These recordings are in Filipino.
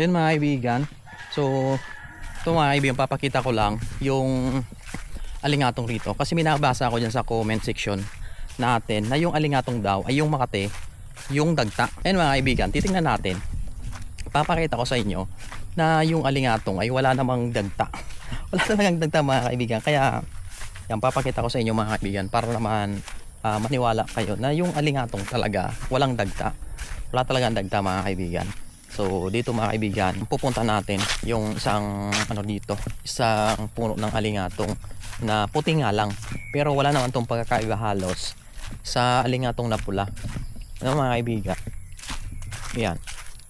Yun mga kaibigan. So ito mga kaibigan, papakita ko lang yung alingatong rito. Kasi minabasa ako dyan sa comment section natin na yung alingatong daw ay yung Makati, yung dagta. Ayun mga kaibigan, titingnan natin. Papakita ko sa inyo na yung alingatong ay wala namang dagta. Wala talagang dagta mga kaibigan. Kaya yan, papakita ko sa inyo mga kaibigan para naman maniwala kayo na yung alingatong talaga walang dagta. Wala talagang dagta mga kaibigan. So dito mga kaibigan, pupunta natin yung isang dito, isang puno ng alingatong na puti nga lang, pero wala naman tong pagkakaiba halos sa alingatong na pula. Ano mga kaibigan? Yan.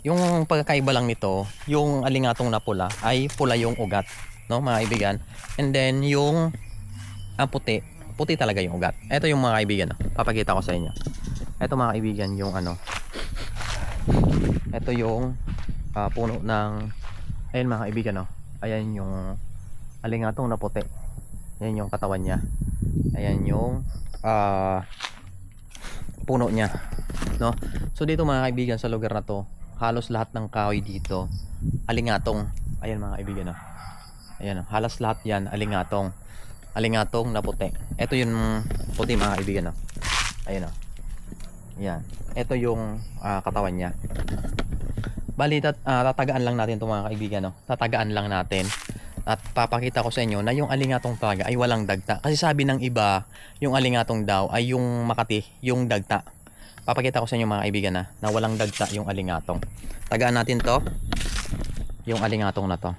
Yung pagkakaiba lang nito, yung alingatong na pula ay pula yung ugat, no mga kaibigan. And then yung puti, puti talaga yung ugat. Ito yung mga kaibigan, no? Papakita ko sa inyo. Ito mga kaibigan yung ito yung puno ng, ayun mga kaibigan, no? Ayan yung alingatong na puti. Ayan yung katawan niya. Ayan yung puno niya, no? So dito mga kaibigan, sa lugar na to, halos lahat ng kahoy dito alingatong. Ayan mga kaibigan, no? Ayan, halos lahat yan alingatong. Alingatong na puti. Ito yung puti mga kaibigan, no? Ayan, no? Ayan. Ito yung katawan niya. Bali, tatagaan lang natin ito mga kaibigan, no? Tatagaan lang natin. At papakita ko sa inyo na yung alingatong talaga ay walang dagta. Kasi sabi ng iba, yung alingatong daw ay yung Makati, yung dagta. Papakita ko sa inyo mga kaibigan na walang dagta yung alingatong. Tagaan natin to. Yung alingatong na to.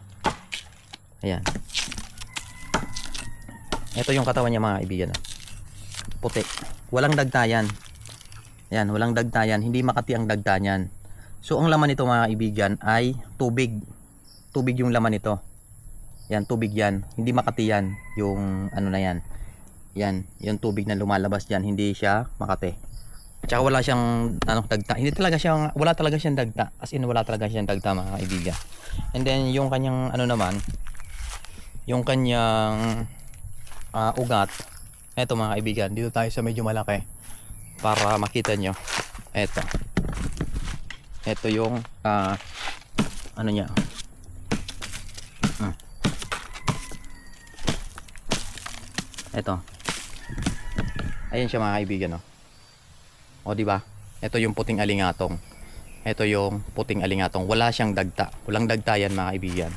Ayan. Ito yung katawan niya mga kaibigan, no? Puti. Walang dagta yan. Ayan, walang dagta yan. Hindi Makati ang dagta niyan. So ang laman nito mga kaibigan ay tubig. Tubig yung laman nito. Yan, tubig yan. Hindi Makati yan. Yung na yan. Yan, yung tubig na lumalabas diyan, hindi siya Makati. Tsaka wala siyang dagta. Hindi talaga siyang, wala talaga siyang dagta. As in wala talaga siyang dagta mga kaibigan. And then yung kanyang naman, yung kanyang ugat. Eto mga kaibigan, dito tayo sa medyo malaki para makita nyo. Ito yung niya. Ito. Ayan siya mga kaibigan, no. O di ba? Ito yung puting alingatong. Ito yung puting alingatong. Wala siyang dagta. Walang dagta yan mga kaibigan.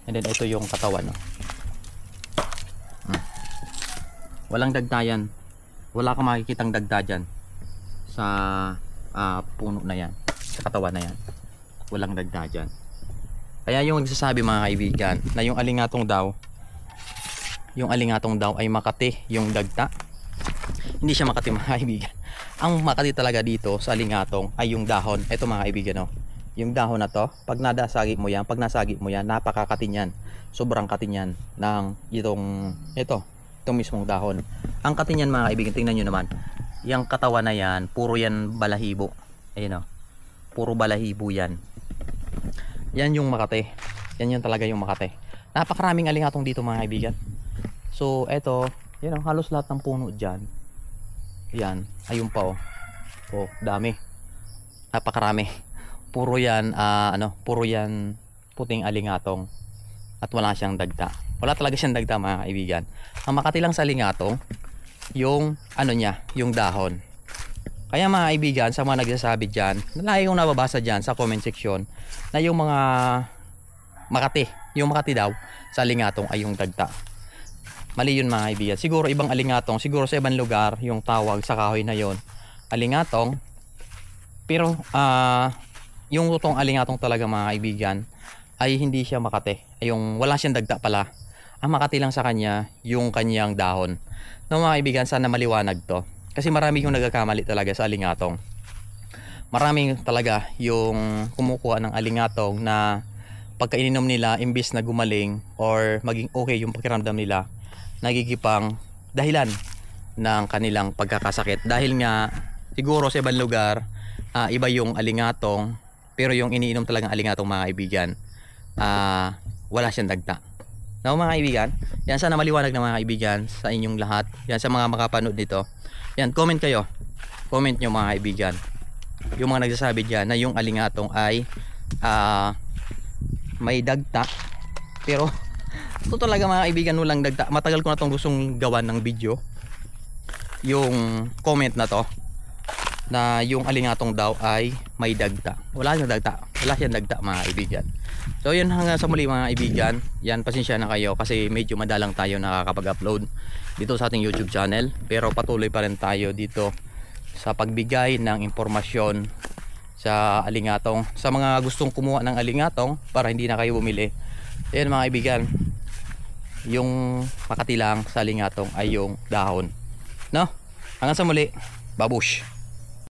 And then ito yung katawan, no. Walang dagta yan. Wala kang makikitang dagta dyan sa puno na yan, sa katawan na yan. Walang dagta dyan. Kaya yung nagsasabi mga kaibigan na yung alingatong daw ay Makati yung dagta, hindi siya Makati mga kaibigan. Ang Makati talaga dito sa alingatong ay yung dahon. Ito mga kaibigan, no? Yung dahon na to, pag nasagi mo yan, napakakatin yan. Sobrang katin yan ng itong mismong dahon. Ang katin yan mga kaibigan, tingnan nyo naman. Yung katawan na yan, puro yan balahibo. Ayun, no? Puro balahibo yan. Yan yung Makati. Yan yung talaga yung Makati. Napakaraming alingatong dito mga kaibigan. So eto, yan, halos lahat ng puno dyan. Yan, ayun pa, oh, dami. Napakarami. Puro yan puro yan puting alingatong at wala siyang dagta. Wala talaga siyang dagta mga kaibigan. Ang Makati lang sa alingatong yung niya, yung dahon. Kaya mga kaibigan, sa mga nagsasabi dyan, lagi kong nababasa dyan sa comment section na yung mga yung Makati daw sa alingatong ay yung dagta. Mali yun mga kaibigan. Siguro ibang alingatong, siguro sa ibang lugar yung tawag sa kahoy na yon alingatong. Pero yung totoong alingatong talaga mga kaibigan ay hindi siya Makati. Ay yung wala siyang dagta pala. Ang Makati lang sa kanya yung kanyang dahon. No mga kaibigan, sana maliwanag to. Kasi marami yung nagkakamali talaga sa alingatong. Maraming talaga yung kumukuha ng alingatong na pagka ininom nila, imbis na gumaling or maging okay yung pakiramdam nila, nagigipang dahilan ng kanilang pagkakasakit. Dahil nga siguro sa ibang lugar iba yung alingatong, pero yung iniinom talagang alingatong mga kaibigan wala siyang dagta. No mga kaibigan, yan, sana maliwanag na mga kaibigan sa inyong lahat. Yan, sa mga makapanood nito, yan, comment kayo. Comment nyo mga kaibigan yung mga nagsasabi dyan na yung alingatong ay may dagta. Pero ito talaga mga kaibigan, walang dagta. Matagal ko na tong gustong gawan ng video, yung comment na to, na yung alingatong daw ay may dagta. Wala siyang dagta, wala siyang dagta mga kaibigan. So yun, hanggang sa muli mga kaibigan. Yan, pasensya na kayo kasi medyo madalang tayo nakakapag-upload dito sa ating YouTube channel, pero patuloy pa rin tayo dito sa pagbigay ng impormasyon sa alingatong, sa mga gustong kumuha ng alingatong para hindi na kayo bumili. Yan mga kaibigan, yung makatilang sa alingatong ay yung dahon, no? Hanggang sa muli, babush.